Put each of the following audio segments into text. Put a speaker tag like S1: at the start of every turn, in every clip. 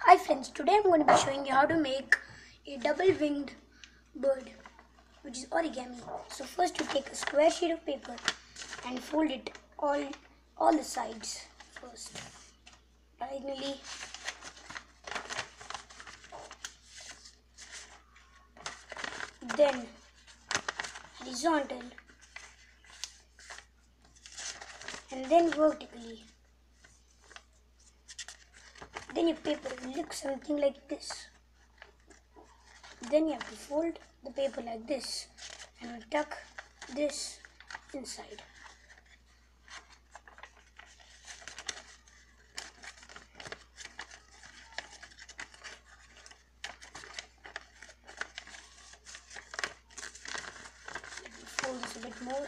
S1: Hi friends, today I'm going to be showing you how to make a double-winged bird, which is origami. So first you take a square sheet of paper and fold it all the sides first, diagonally. Then horizontal, and then vertically. Then your paper will look something like this. Then you have to fold the paper like this and we'll tuck this inside. Let me fold this a bit more.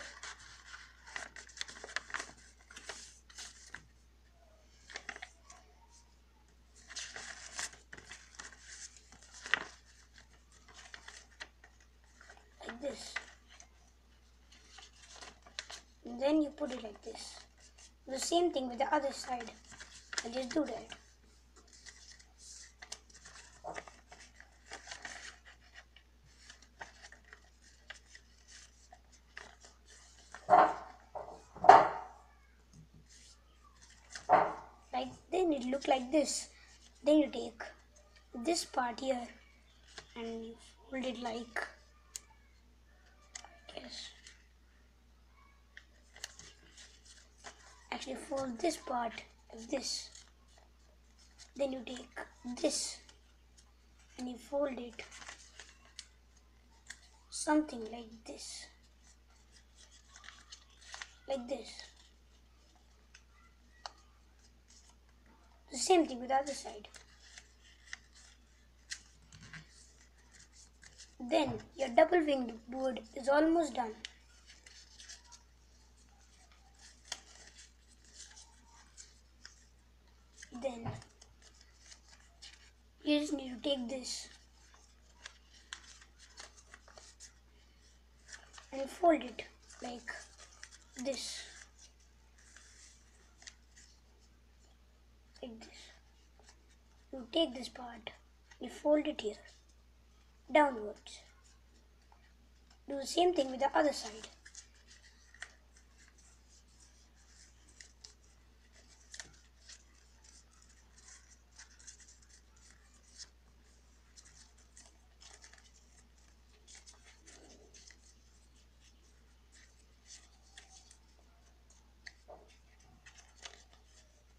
S1: Like this. And then you put it like this. The same thing with the other side. I'll just do that. Then it look like this. Then you take this part here and you fold it like this. Actually fold this part like this. Then you take this and you fold it something like this. Like this. The same thing with the other side. Then your double-winged bird is almost done. Then you just need to take this and fold it like this. Like this. You take this part, you fold it here, downwards. Do the same thing with the other side.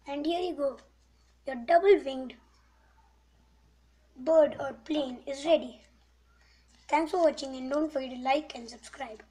S1: And here you go. Your double-winged bird or plane is ready. Thanks for watching and don't forget to like and subscribe.